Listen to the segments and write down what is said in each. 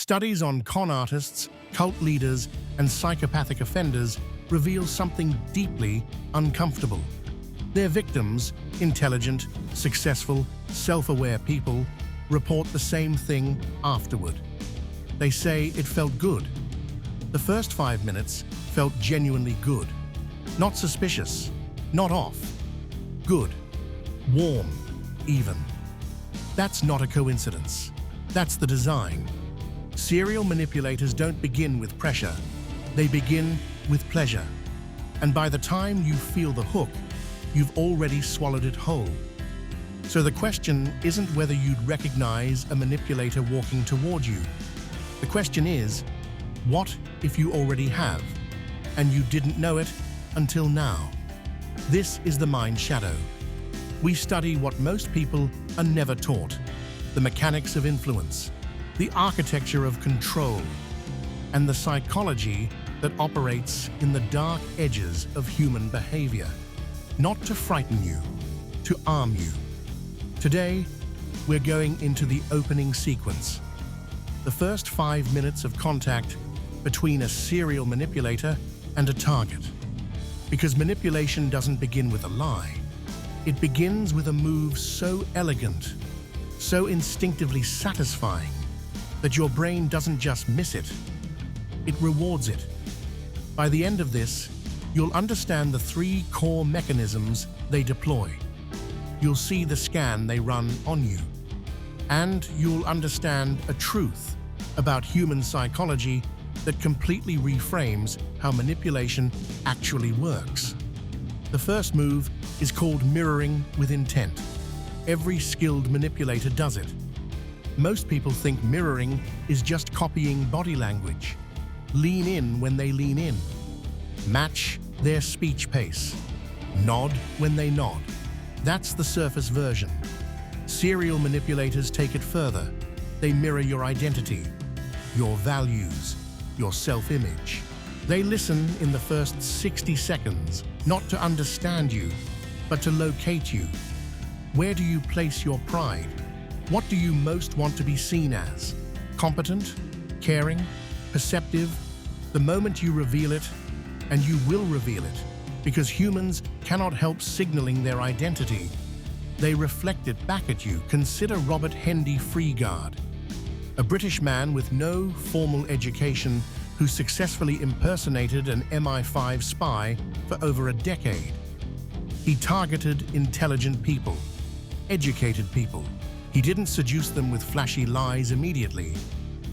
Studies on con artists, cult leaders, and psychopathic offenders reveal something deeply uncomfortable. Their victims, intelligent, successful, self-aware people, report the same thing afterward. They say it felt good. The first 5 minutes felt genuinely good. Not suspicious, not off. Good. Warm, even. That's not a coincidence. That's the design. Serial manipulators don't begin with pressure. They begin with pleasure. And by the time you feel the hook, you've already swallowed it whole. So the question isn't whether you'd recognize a manipulator walking toward you. The question is, what if you already have, and you didn't know it until now? This is the Mind Shadow. We study what most people are never taught: the mechanics of influence, the architecture of control, and the psychology that operates in the dark edges of human behavior. Not to frighten you, to arm you. Today, we're going into the opening sequence. The first 5 minutes of contact between a serial manipulator and a target. Because manipulation doesn't begin with a lie. It begins with a move so elegant, so instinctively satisfying, that your brain doesn't just miss it, it rewards it. By the end of this, you'll understand the 3 core mechanisms they deploy. You'll see the scan they run on you. And you'll understand a truth about human psychology that completely reframes how manipulation actually works. The first move is called mirroring with intent. Every skilled manipulator does it. Most people think mirroring is just copying body language. Lean in when they lean in. Match their speech pace. Nod when they nod. That's the surface version. Serial manipulators take it further. They mirror your identity, your values, your self-image. They listen in the first 60 seconds, not to understand you, but to locate you. Where do you place your pride? What do you most want to be seen as? Competent? Caring? Perceptive? The moment you reveal it, and you will reveal it, because humans cannot help signaling their identity, they reflect it back at you. Consider Robert Hendy Freegard, a British man with no formal education who successfully impersonated an MI5 spy for over a decade. He targeted intelligent people, educated people. He didn't seduce them with flashy lies immediately.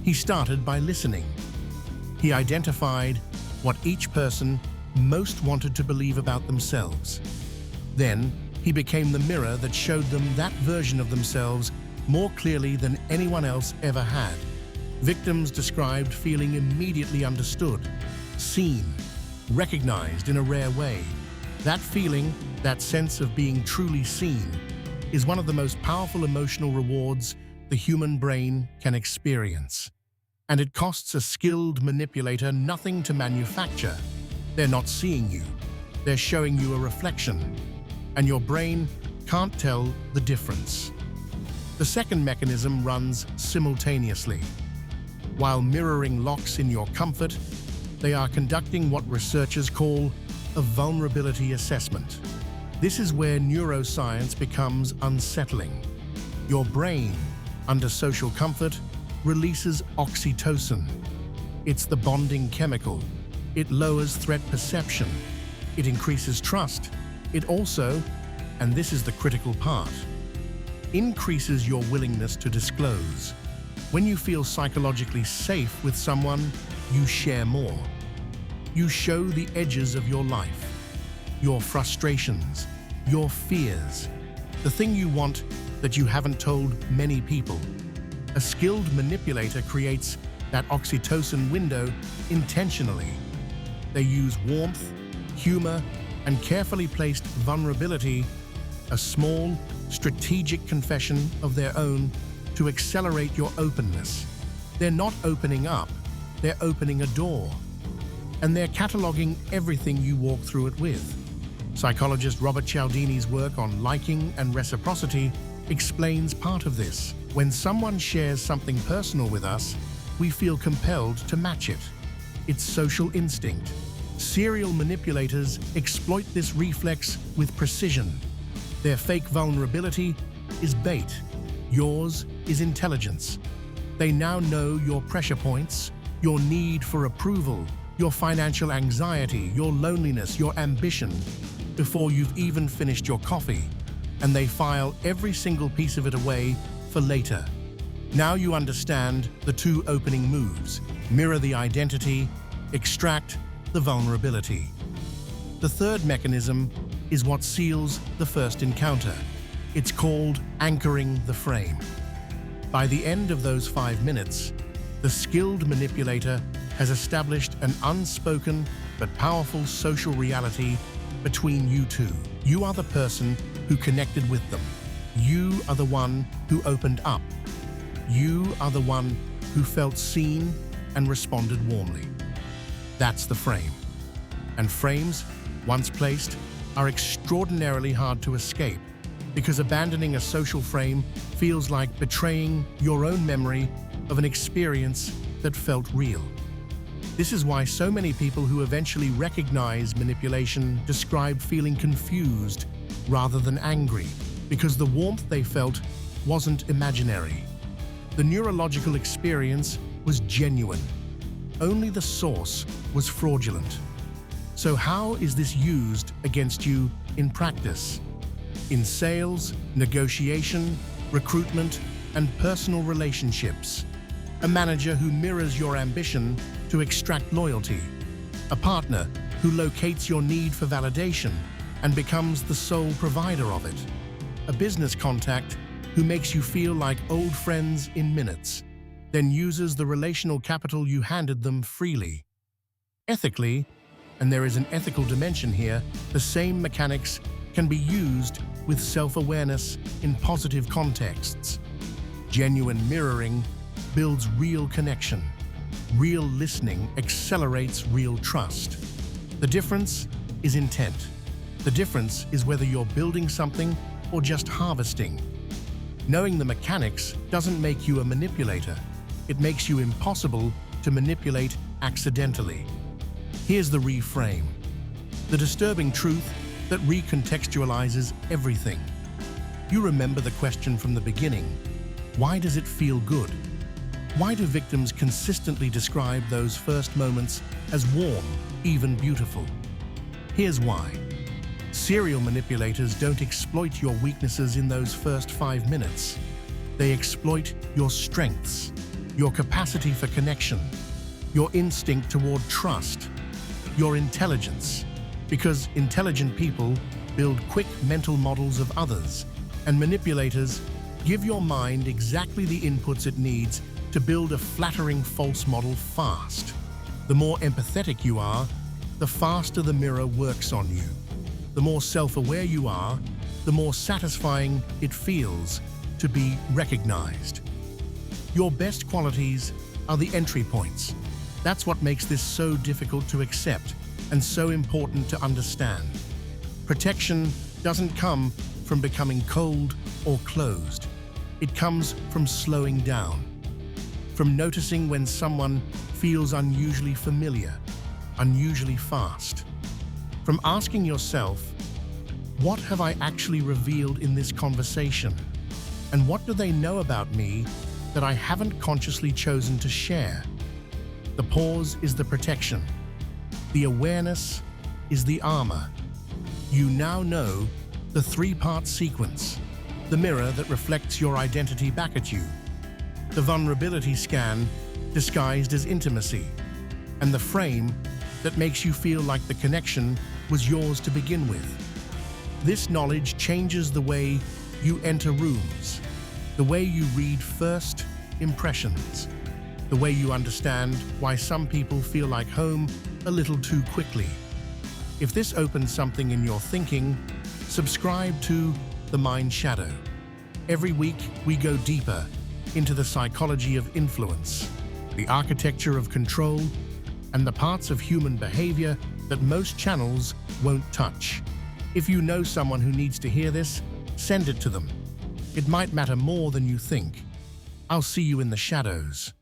He started by listening. He identified what each person most wanted to believe about themselves. Then, he became the mirror that showed them that version of themselves more clearly than anyone else ever had. Victims described feeling immediately understood, seen, recognized in a rare way. That feeling, that sense of being truly seen, is one of the most powerful emotional rewards the human brain can experience. And it costs a skilled manipulator nothing to manufacture. They're not seeing you. They're showing you a reflection. And your brain can't tell the difference. The second mechanism runs simultaneously. While mirroring locks in your comfort, they are conducting what researchers call a vulnerability assessment. This is where neuroscience becomes unsettling. Your brain, under social comfort, releases oxytocin. It's the bonding chemical. It lowers threat perception. It increases trust. It also, and this is the critical part, increases your willingness to disclose. When you feel psychologically safe with someone, you share more. You show the edges of your life, your frustrations, your fears, the thing you want that you haven't told many people. A skilled manipulator creates that oxytocin window intentionally. They use warmth, humor, and carefully placed vulnerability, a small, strategic confession of their own, to accelerate your openness. They're not opening up, they're opening a door. And they're cataloging everything you walk through it with. Psychologist Robert Cialdini's work on liking and reciprocity explains part of this. When someone shares something personal with us, we feel compelled to match it. It's social instinct. Serial manipulators exploit this reflex with precision. Their fake vulnerability is bait. Yours is intelligence. They now know your pressure points, your need for approval, your financial anxiety, your loneliness, your ambition, before you've even finished your coffee, and they file every single piece of it away for later. Now you understand the two opening moves: mirror the identity, extract the vulnerability. The third mechanism is what seals the first encounter. It's called anchoring the frame. By the end of those 5 minutes, the skilled manipulator has established an unspoken but powerful social reality between you two. You are the person who connected with them. You are the one who opened up. You are the one who felt seen and responded warmly. That's the frame. And frames, once placed, are extraordinarily hard to escape, because abandoning a social frame feels like betraying your own memory of an experience that felt real. This is why so many people who eventually recognize manipulation describe feeling confused rather than angry, because the warmth they felt wasn't imaginary. The neurological experience was genuine. Only the source was fraudulent. So how is this used against you in practice? In sales, negotiation, recruitment, and personal relationships. A manager who mirrors your ambition to extract loyalty. A partner who locates your need for validation and becomes the sole provider of it. A business contact who makes you feel like old friends in minutes, then uses the relational capital you handed them freely. Ethically, and there is an ethical dimension here, the same mechanics can be used with self-awareness in positive contexts. Genuine mirroring builds real connection. Real listening accelerates real trust. The difference is intent. The difference is whether you're building something or just harvesting. Knowing the mechanics doesn't make you a manipulator. It makes you impossible to manipulate accidentally. Here's the reframe. The disturbing truth that recontextualizes everything. You remember the question from the beginning. Why does it feel good? Why do victims consistently describe those first moments as warm, even beautiful? Here's why. Serial manipulators don't exploit your weaknesses in those first 5 minutes. They exploit your strengths, your capacity for connection, your instinct toward trust, your intelligence, because intelligent people build quick mental models of others, and manipulators give your mind exactly the inputs it needs to build a flattering false model fast. The more empathetic you are, the faster the mirror works on you. The more self-aware you are, the more satisfying it feels to be recognized. Your best qualities are the entry points. That's what makes this so difficult to accept and so important to understand. Protection doesn't come from becoming cold or closed. It comes from slowing down, from noticing when someone feels unusually familiar, unusually fast, from asking yourself, what have I actually revealed in this conversation? And what do they know about me that I haven't consciously chosen to share? The pause is the protection. The awareness is the armor. You now know the 3-part sequence: the mirror that reflects your identity back at you, the vulnerability scan disguised as intimacy, and the frame that makes you feel like the connection was yours to begin with. This knowledge changes the way you enter rooms, the way you read first impressions, the way you understand why some people feel like home a little too quickly. If this opens something in your thinking, subscribe to TheMindShadow. Every week, we go deeper into the psychology of influence, the architecture of control, and the parts of human behavior that most channels won't touch. If you know someone who needs to hear this, send it to them. It might matter more than you think. I'll see you in the shadows.